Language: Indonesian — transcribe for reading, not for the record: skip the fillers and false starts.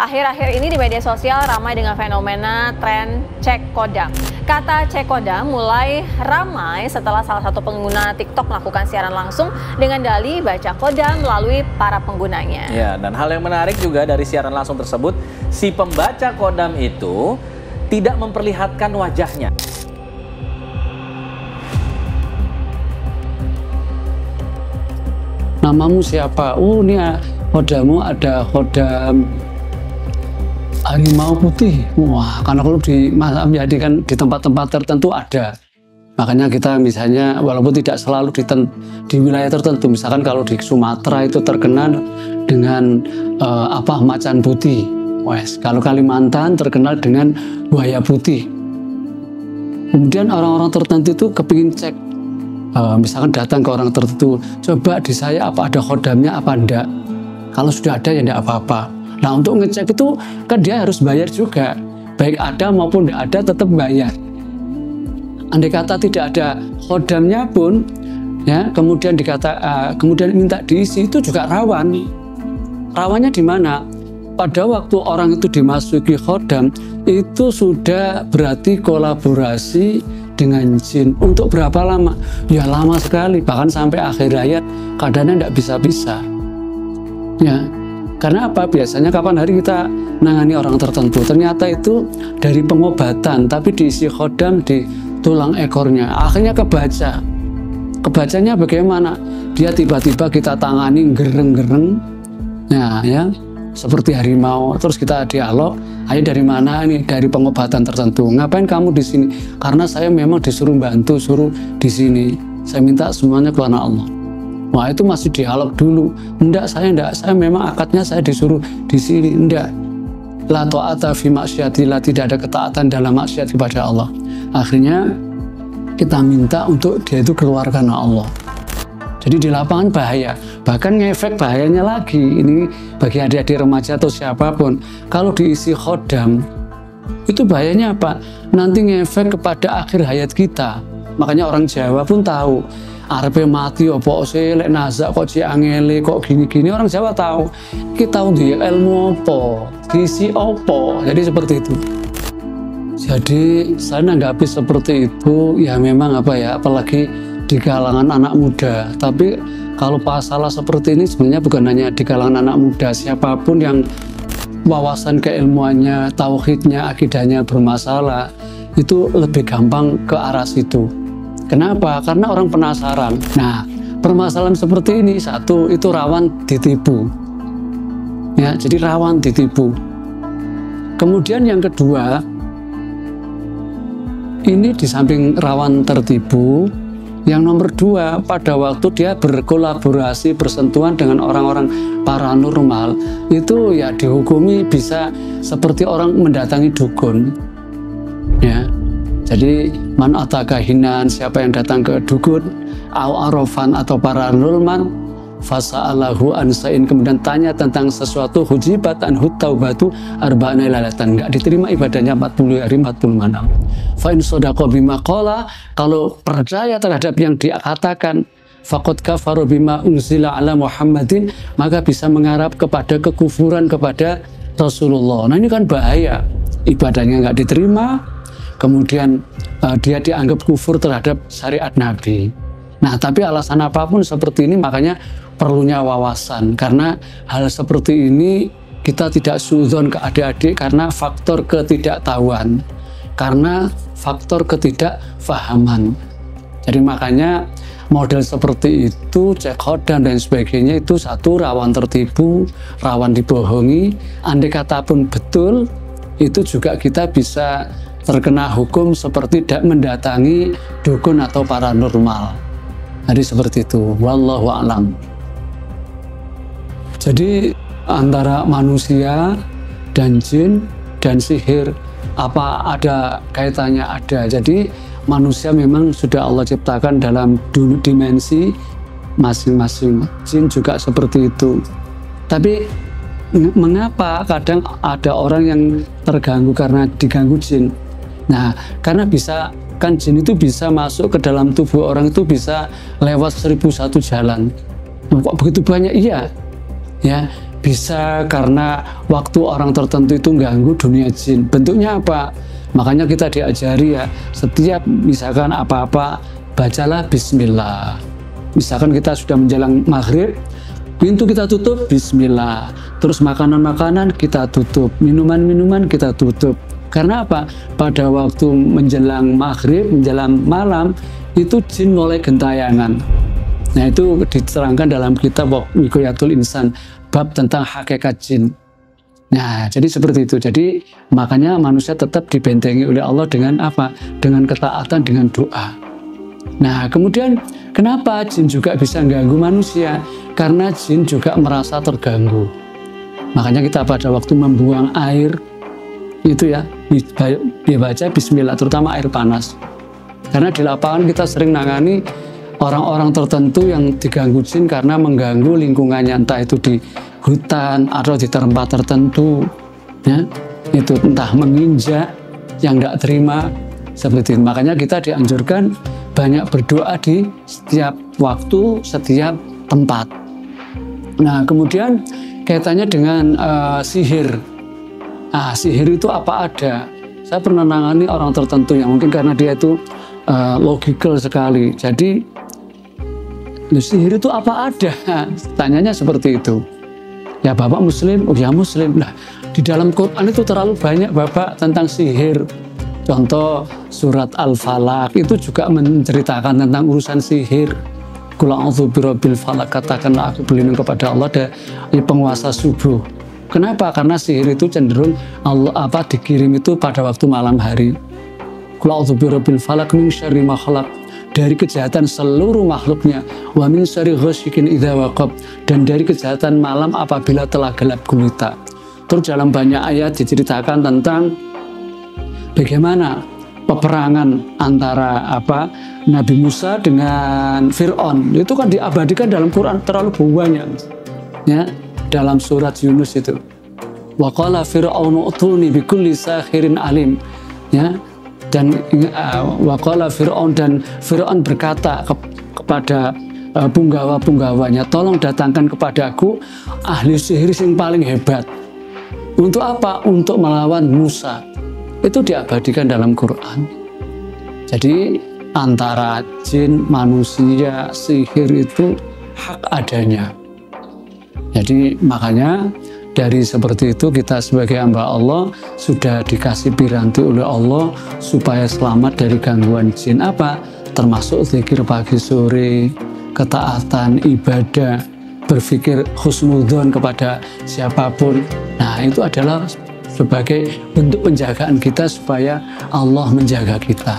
Akhir-akhir ini di media sosial ramai dengan fenomena tren cek kodam. Kata cek kodam mulai ramai setelah salah satu pengguna TikTok melakukan siaran langsung dengan dalih baca kodam melalui para penggunanya. Ya, dan hal yang menarik juga dari siaran langsung tersebut, si pembaca kodam itu tidak memperlihatkan wajahnya. Namamu siapa? Oh, ini kodamu ada kodam harimau putih. Wah, karena kalau di tempat-tempat tertentu ada. Makanya kita misalnya walaupun tidak selalu di wilayah tertentu, misalkan kalau di Sumatera itu terkenal dengan macan putih. Wes, kalau Kalimantan terkenal dengan buaya putih. Kemudian orang-orang tertentu itu kepingin cek, misalkan datang ke orang tertentu, coba di saya apa ada kodamnya apa enggak. Kalau sudah ada ya enggak apa-apa. Nah, untuk ngecek itu kan dia harus bayar juga, baik ada maupun tidak ada tetap bayar. Andai kata tidak ada kodamnya pun, ya kemudian kemudian minta diisi, itu juga rawan. Rawannya di mana? Pada waktu orang itu dimasuki kodam, itu sudah berarti kolaborasi dengan jin. Untuk berapa lama? Ya lama sekali, bahkan sampai akhir hayat kadangnya tidak bisa-bisa. Ya. Karena apa? Biasanya kapan hari kita nangani orang tertentu, ternyata itu dari pengobatan, tapi diisi kodam di tulang ekornya. Akhirnya kebaca. Kebacanya bagaimana? Dia tiba-tiba kita tangani gereng-gereng, ya, seperti harimau. Terus kita dialog, ayo dari mana ini? Dari pengobatan tertentu. Ngapain kamu di sini? Karena saya memang disuruh bantu, suruh di sini. Saya minta semuanya karena Allah. Wah, itu masih dialog dulu. Enggak, saya memang akadnya saya disuruh di sini. Enggak. La ta'ata fi maksiatillah, tidak ada ketaatan dalam maksiat kepada Allah. Akhirnya kita minta untuk dia itu keluar karena Allah. Jadi di lapangan bahaya. Bahkan ngefek bahayanya lagi. Ini bagi adik-adik remaja atau siapapun. Kalau diisi khodam, itu bahayanya apa? Nanti ngefek kepada akhir hayat kita. Makanya orang Jawa pun tahu. Arepe mati opo sih lek nazak kok ciangele kok gini-gini, orang Jawa tahu. Kita tahu dia ilmu opo, diisi opo. Jadi seperti itu. Jadi saya nanggapi seperti itu ya memang apalagi di kalangan anak muda. Tapi kalau masalah seperti ini sebenarnya bukan hanya di kalangan anak muda, siapapun yang wawasan keilmuannya, tauhidnya, akidahnya bermasalah, itu lebih gampang ke arah situ. Kenapa? Karena orang penasaran. Nah, permasalahan seperti ini, satu, itu rawan ditipu. Ya, jadi rawan ditipu. Kemudian yang kedua, ini di samping rawan tertipu, yang nomor dua, pada waktu dia berkolaborasi, bersentuhan dengan orang-orang paranormal, itu ya dihukumi bisa seperti orang mendatangi dukun. Ya. Jadi man ataka hinan, siapa yang datang ke dukun, au arofan atau paranormal, fasa'alahu ansa'in, kemudian tanya tentang sesuatu, hujibat an huttaubatu arba'ana lalatan, enggak diterima ibadahnya 40 hari 40 malam. Fa in sadaqa bima qala, kalau percaya terhadap yang dia katakan, faqad kafaru bima unzila ala Muhammadin, maka bisa mengharap kepada kekufuran kepada Rasulullah. Nah, ini kan bahaya, ibadahnya enggak diterima. Kemudian dia dianggap kufur terhadap syariat Nabi. Nah, tapi alasan apapun seperti ini, makanya perlunya wawasan. Karena hal seperti ini kita tidak suudzon ke adik-adik karena faktor ketidaktahuan, karena faktor ketidakfahaman. Jadi makanya model seperti itu, cek khodam dan sebagainya, itu satu, rawan tertipu, rawan dibohongi. Andai kata pun betul, itu juga kita bisa terkena hukum seperti tidak mendatangi dukun atau paranormal. Jadi seperti itu. Wallahu a'lam. Jadi antara manusia dan jin dan sihir, apa ada kaitannya? Ada. Jadi manusia memang sudah Allah ciptakan dalam dimensi masing-masing. Jin juga seperti itu. Tapi mengapa kadang ada orang yang terganggu karena diganggu jin? Nah, karena kan jin itu bisa masuk ke dalam tubuh orang, itu bisa lewat 1001 jalan. Kok begitu banyak? Iya, ya. bisa karena waktu orang tertentu itu ganggu dunia jin. Bentuknya apa? Makanya kita diajari ya, setiap misalkan apa-apa, bacalah bismillah. Misalkan kita sudah menjelang maghrib, pintu kita tutup, bismillah. Terus makanan-makanan kita tutup, minuman-minuman kita tutup. Karena apa? Pada waktu menjelang maghrib, menjelang malam, itu jin mulai gentayangan. Nah, itu diterangkan dalam kitab Wiqayatul Insan, bab tentang hakikat jin. Nah, jadi seperti itu. Jadi makanya manusia tetap dibentengi oleh Allah dengan apa? Dengan ketaatan, dengan doa. Nah, kemudian kenapa jin juga bisa ganggu manusia? Karena jin juga merasa terganggu. Makanya kita pada waktu membuang air itu ya, dibaca bismillah, terutama air panas. Karena di lapangan kita sering nangani orang-orang tertentu yang diganggu jin karena mengganggu lingkungannya, entah itu di hutan atau di tempat tertentu, ya, itu entah menginjak yang tidak terima seperti itu. Makanya kita dianjurkan banyak berdoa di setiap waktu, setiap tempat. Nah, kemudian kaitannya dengan sihir. Nah, sihir itu apa ada? Saya pernah nangani orang tertentu yang mungkin karena dia itu logikal sekali. Jadi sihir itu apa ada? Tanyanya seperti itu. Ya Bapak Muslim, oh ya Muslim. Nah, di dalam Quran itu terlalu banyak Bapak tentang sihir. Contoh surat Al-Falaq itu juga menceritakan tentang urusan sihir. Qul a'udzu birabbil falaq, katakanlah aku berlindung kepada Allah dari penguasa subuh. Kenapa? Karena sihir itu cenderung Allah dikirim itu pada waktu malam hari. Qul a'udzu birabbil falaq min syarri ma khalaq, dari kejahatan seluruh makhluknya, wa min syarri ghasiqin idza waqab, dan dari kejahatan malam apabila telah gelap gulita. Terus dalam banyak ayat diceritakan tentang bagaimana peperangan antara Nabi Musa dengan Fir'aun. Itu kan diabadikan dalam Quran terlalu banyak. Ya, dalam surat Yunus itu. Wa qala fir'aunu utuni bikulli sahirin alim. Ya. Dan waqala Fir'aun, dan Fir'aun berkata kepada punggawa-punggawanya, tolong datangkan kepadaku ahli sihir yang paling hebat. Untuk apa? Untuk melawan Musa. Itu diabadikan dalam Quran. Jadi antara jin, manusia, sihir itu hak adanya. Jadi makanya dari seperti itu kita sebagai hamba Allah sudah dikasih piranti oleh Allah supaya selamat dari gangguan jin. Apa? Termasuk zikir pagi sore, ketaatan, ibadah, berpikir husnudzon kepada siapapun. Nah, itu adalah sebagai bentuk penjagaan kita supaya Allah menjaga kita.